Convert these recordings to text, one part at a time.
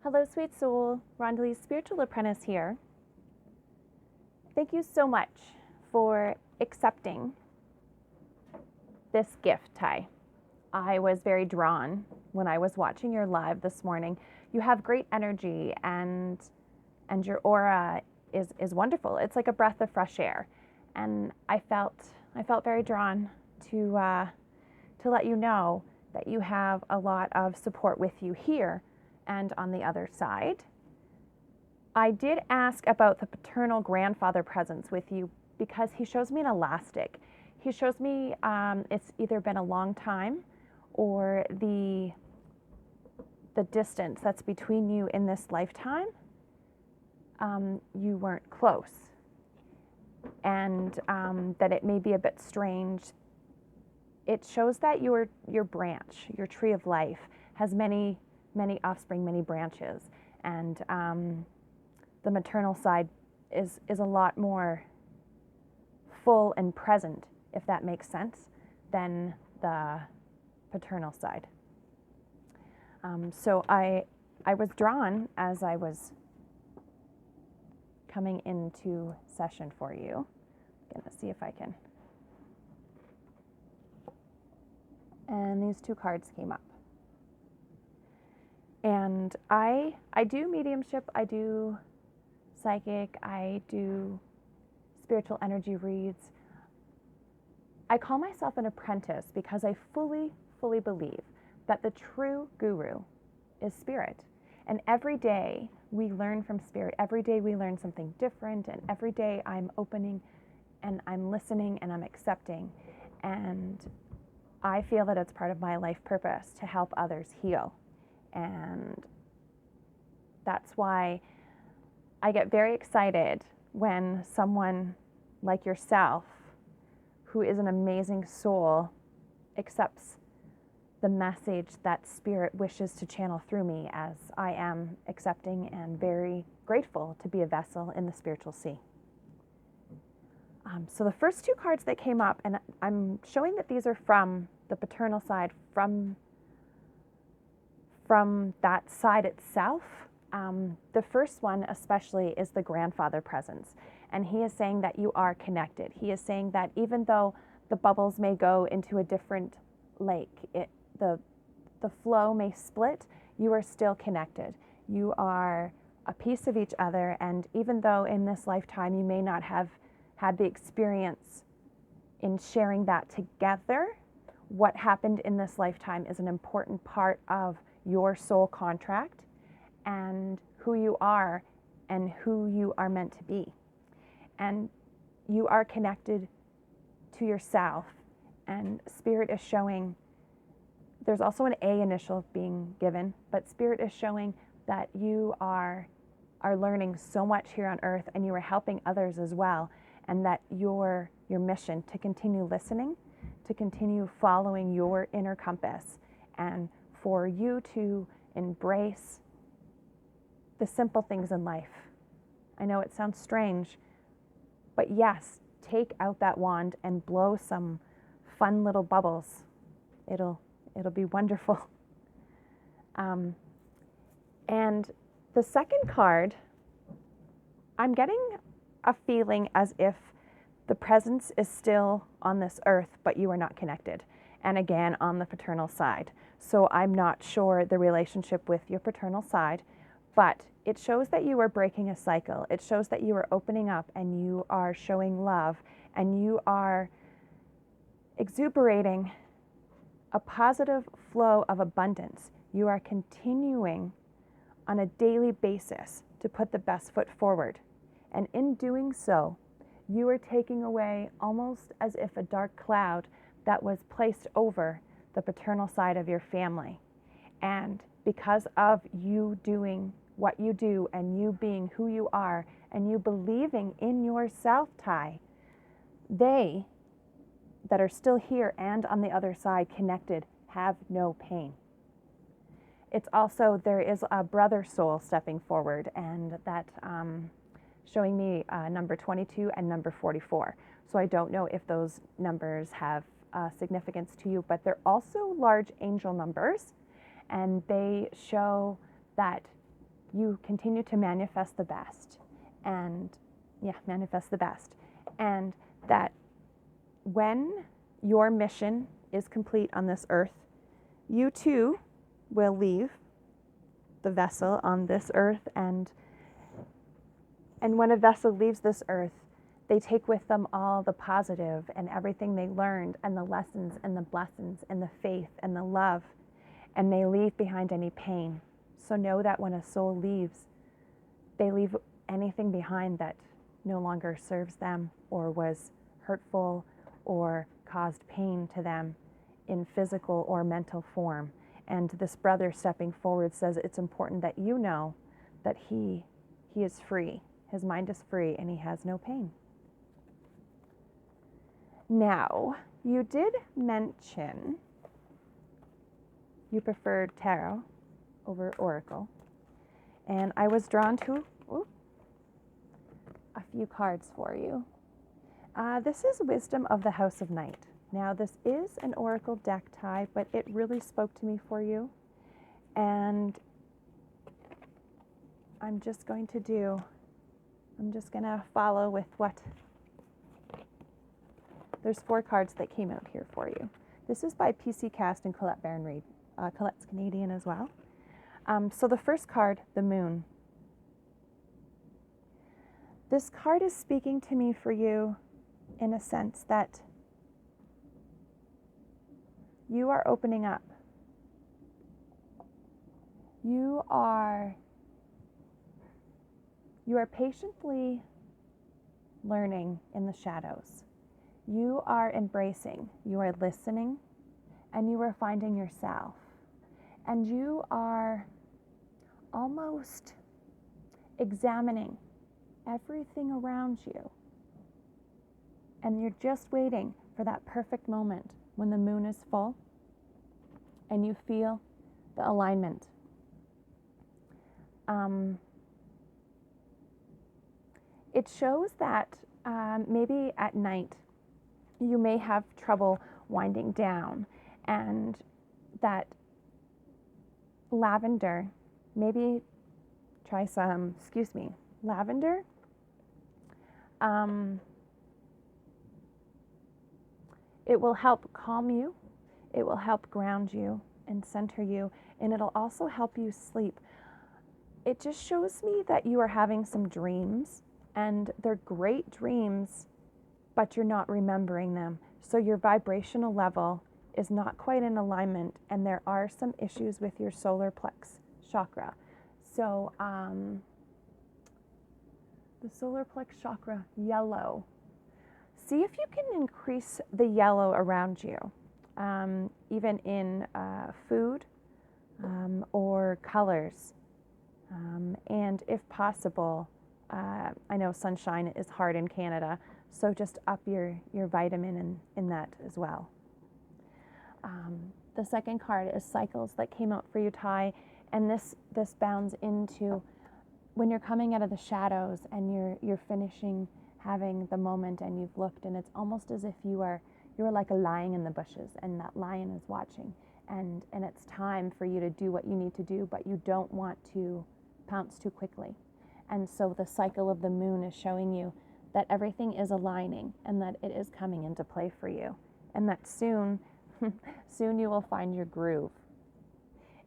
Hello, sweet soul. Rondely's spiritual apprentice here. Thank you so much for accepting this gift, Ty. I was very drawn when I was watching your live this morning. You have great energy and your aura is wonderful. It's like a breath of fresh air. And I felt very drawn to let you know that you have a lot of support with you here and on the other side. I did ask about the paternal grandfather presence with you because he shows me an elastic. He shows me it's either been a long time or the distance that's between you in this lifetime, you weren't close. And that it may be a bit strange. It shows that your branch, your tree of life, has many offspring, many branches, and the maternal side is a lot more full and present, if that makes sense, than the paternal side. So I was drawn as I was coming into session for you. I'm gonna see if I can. And these two cards came up. And I do mediumship, I do psychic, I do spiritual energy reads. I call myself an apprentice because I fully believe that the true guru is spirit. And every day we learn from spirit. Every day we learn something different, and every day I'm opening and I'm listening and I'm accepting. And I feel that it's part of my life purpose to help others heal. And that's why I get very excited when someone like yourself, who is an amazing soul, accepts the message that spirit wishes to channel through me, as I am accepting and very grateful to be a vessel in the spiritual sea. So the first two cards that came up, and I'm showing that these are from the paternal side, from that side itself. The first one especially is the grandfather presence. And he is saying that you are connected. He is saying that even though the bubbles may go into a different lake, the flow may split, you are still connected. You are a piece of each other. And even though in this lifetime you may not have had the experience in sharing that together, what happened in this lifetime is an important part of your soul contract and who you are and who you are meant to be. And you are connected to yourself, and spirit is showing, there's also an A initial being given, but spirit is showing that you are learning so much here on earth, and you are helping others as well, and that your mission to continue listening, to continue following your inner compass, and for you to embrace the simple things in life. I know it sounds strange, but yes, take out that wand and blow some fun little bubbles. It'll be wonderful. And the second card, I'm getting a feeling as if the presence is still on this earth, but you are not connected. And again, on the paternal side. So I'm not sure the relationship with your paternal side, but it shows that you are breaking a cycle. It shows that you are opening up and you are showing love and you are exuberating a positive flow of abundance. You are continuing on a daily basis to put the best foot forward. And in doing so, you are taking away almost as if a dark cloud that was placed over the paternal side of your family. And because of you doing what you do and you being who you are and you believing in yourself, Ty, they that are still here and on the other side connected have no pain. It's also, there is a brother soul stepping forward, and that showing me number 22 and number 44. So I don't know if those numbers have significance to you, but they're also large angel numbers, and they show that you continue to manifest the best, and manifest the best. And that when your mission is complete on this earth, you too will leave the vessel on this earth, and when a vessel leaves this earth, they take with them all the positive and everything they learned, and the lessons and the blessings and the faith and the love, and they leave behind any pain. So know that when a soul leaves, they leave anything behind that no longer serves them or was hurtful or caused pain to them in physical or mental form. And this brother stepping forward says it's important that you know that he is free. His mind is free and he has no pain. Now, you did mention you preferred tarot over oracle, and I was drawn to a few cards for you. This is Wisdom of the House of Night. Now, this is an oracle deck tie, but it really spoke to me for you, and I'm just going to follow with what. There's 4 cards that came out here for you. This is by PC Cast and Collette Baron-Reid. Colette's Canadian as well. So the first card, the Moon. This card is speaking to me for you in a sense that you are opening up. You are patiently learning in the shadows. You are embracing, you are listening, and you are finding yourself. And you are almost examining everything around you. And you're just waiting for that perfect moment when the moon is full and you feel the alignment. It shows that maybe at night you may have trouble winding down, and that lavender, maybe try some, lavender. It will help calm you, it will help ground you and center you, and it'll also help you sleep. It just shows me that you are having some dreams, and they're great dreams, but you're not remembering them. So your vibrational level is not quite in alignment, and there are some issues with your solar plex chakra. So the solar plex chakra, yellow. See if you can increase the yellow around you, even in food or colors. And if possible, I know sunshine is hard in Canada, so just up your vitamin in that as well. The second card is cycles that came out for you, Ty, and this bounds into when you're coming out of the shadows and you're finishing having the moment, and you've looked, and it's almost as if you are like a lion in the bushes, and that lion is watching, and it's time for you to do what you need to do, but you don't want to pounce too quickly. And so the cycle of the moon is showing you that everything is aligning and that it is coming into play for you, and that soon you will find your groove.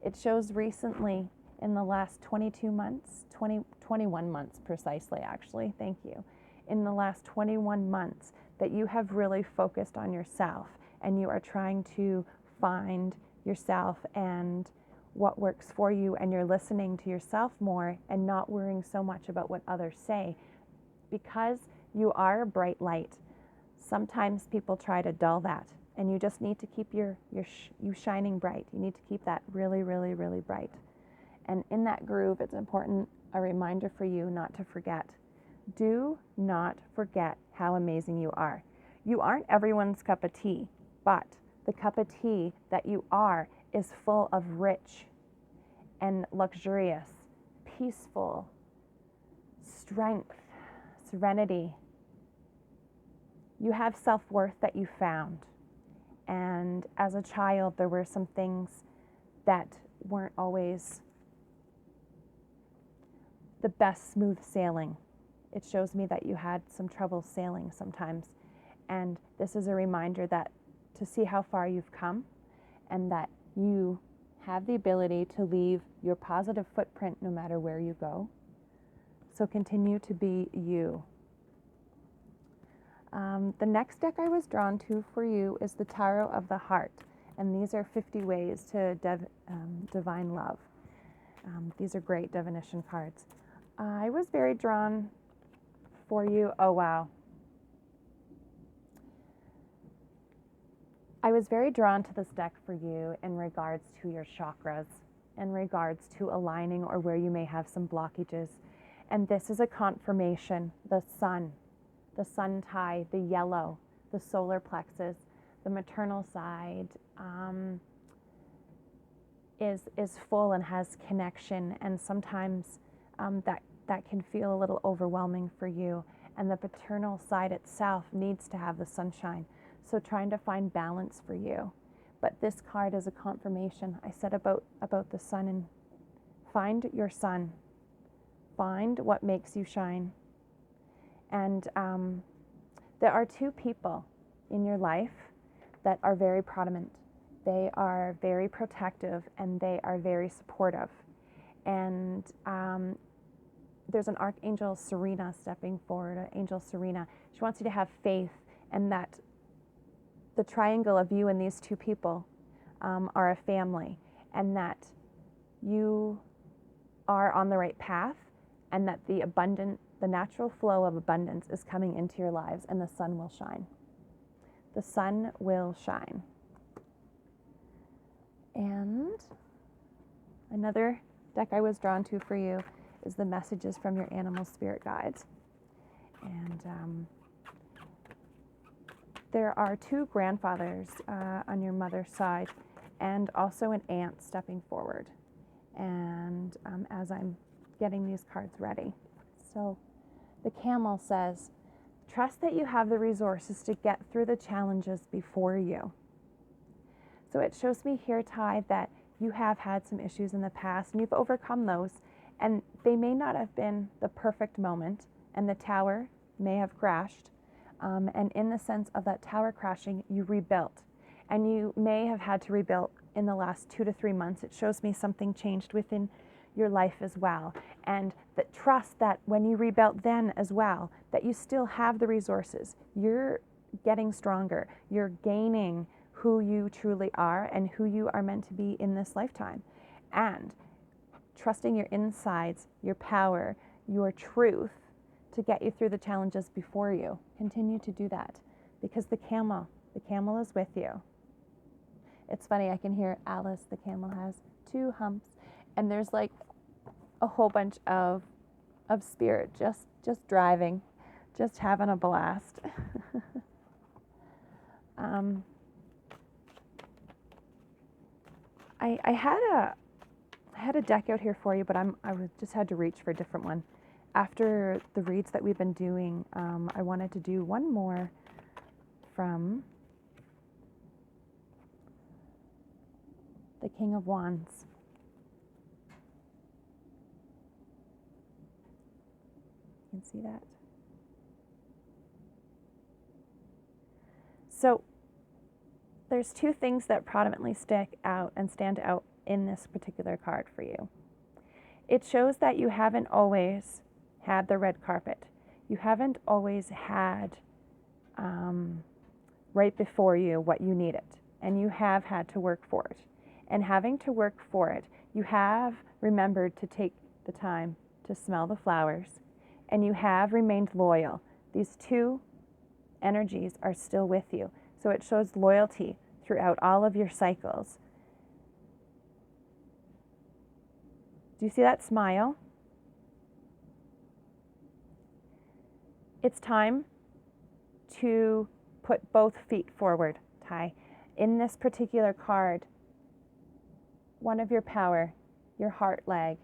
It shows recently in the last 21 months precisely, actually, thank you. In the last 21 months that you have really focused on yourself, and you are trying to find yourself and what works for you, and you're listening to yourself more and not worrying so much about what others say, because you are a bright light. Sometimes people try to dull that, and you just need to keep you shining bright. You need to keep that really, really, really bright. And in that groove, it's important, a reminder for you not to forget. Do not forget how amazing you are. You aren't everyone's cup of tea, but the cup of tea that you are is full of rich and luxurious, peaceful strength, serenity. You have self-worth that you found. And as a child, there were some things that weren't always the best smooth sailing. It shows me that you had some trouble sailing sometimes. And this is a reminder that to see how far you've come and that you have the ability to leave your positive footprint no matter where you go. So continue to be you. The next deck I was drawn to for you is the Tarot of the Heart. And these are 50 ways to divine love. These are great divination cards. I was very drawn for you. Oh, wow. I was very drawn to this deck for you in regards to your chakras, in regards to aligning or where you may have some blockages. And this is a confirmation, the sun tie, the yellow, the solar plexus, the maternal side is full and has connection, and sometimes that can feel a little overwhelming for you. And the paternal side itself needs to have the sunshine. So trying to find balance for you. But this card is a confirmation. I said about the sun, and find your sun. Find what makes you shine. And there are two people in your life that are very prominent. They are very protective and they are very supportive. And there's an Archangel Serena stepping forward, Angel Serena. She wants you to have faith, and that the triangle of you and these two people are a family, and that you are on the right path, and that the natural flow of abundance is coming into your lives, and the sun will shine. The sun will shine. And another deck I was drawn to for you is the messages from your animal spirit guides. And there are two grandfathers on your mother's side, and also an aunt stepping forward. And as I'm getting these cards ready. So the camel says, trust that you have the resources to get through the challenges before you. So it shows me here, Ty, that you have had some issues in the past and you've overcome those, and they may not have been the perfect moment, and the tower may have crashed. And in the sense of that tower crashing, you rebuilt. And you may have had to rebuild in the last 2 to 3 months. It shows me something changed within your life as well. And that trust that when you rebuilt then as well, that you still have the resources. You're getting stronger. You're gaining who you truly are and who you are meant to be in this lifetime. And trusting your insides, your power, your truth to get you through the challenges before you. Continue to do that, because the camel is with you. It's funny, I can hear Alice, the camel, has 2 humps, and there's like a whole bunch of spirit just driving, just having a blast. I had a deck out here for you, but I just had to reach for a different one. After the reads that we've been doing, I wanted to do one more from the King of Wands. You can see that. So there's 2 things that prominently stick out and stand out in this particular card for you. It shows that you haven't always had the red carpet. You haven't always had right before you what you needed, and you have had to work for it. And having to work for it, you have remembered to take the time to smell the flowers, and you have remained loyal. These 2 energies are still with you. So it shows loyalty throughout all of your cycles. Do you see that smile? It's time to put both feet forward, Ty. In this particular card, one of your power, your heart leg,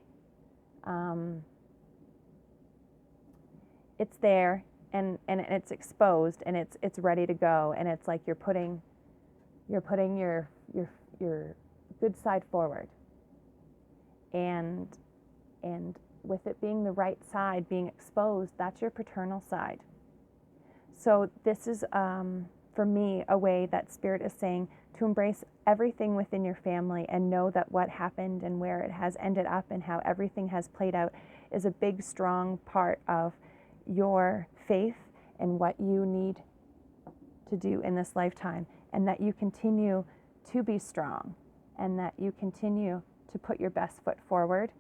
it's there and it's exposed and it's ready to go, and it's like you're putting your good side forward, and with it being the right side being exposed, that's your paternal side. So this is, for me, a way that Spirit is saying to embrace everything within your family and know that what happened and where it has ended up and how everything has played out is a big, strong part of your faith and what you need to do in this lifetime, and that you continue to be strong and that you continue to put your best foot forward,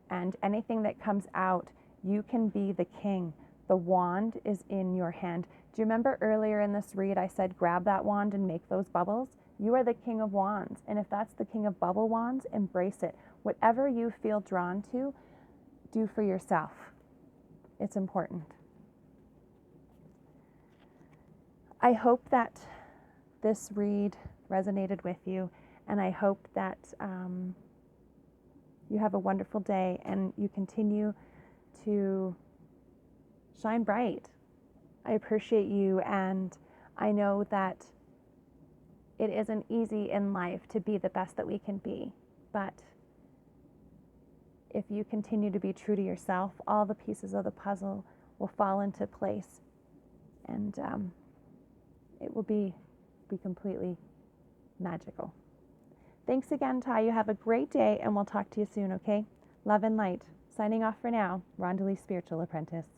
and anything that comes out, you can be the king. The wand is in your hand. Do you remember earlier in this read I said grab that wand and make those bubbles? You are the king of wands, and if that's the king of bubble wands, embrace it. Whatever you feel drawn to, do for yourself. It's important. I hope that this read resonated with you, and I hope that you have a wonderful day and you continue to shine bright. I appreciate you, and I know that it isn't easy in life to be the best that we can be, but if you continue to be true to yourself, all the pieces of the puzzle will fall into place, and it will be completely magical. Thanks again, Ty. You have a great day, and we'll talk to you soon, okay? Love and light. Signing off for now, Rondalee Spiritual Apprentice.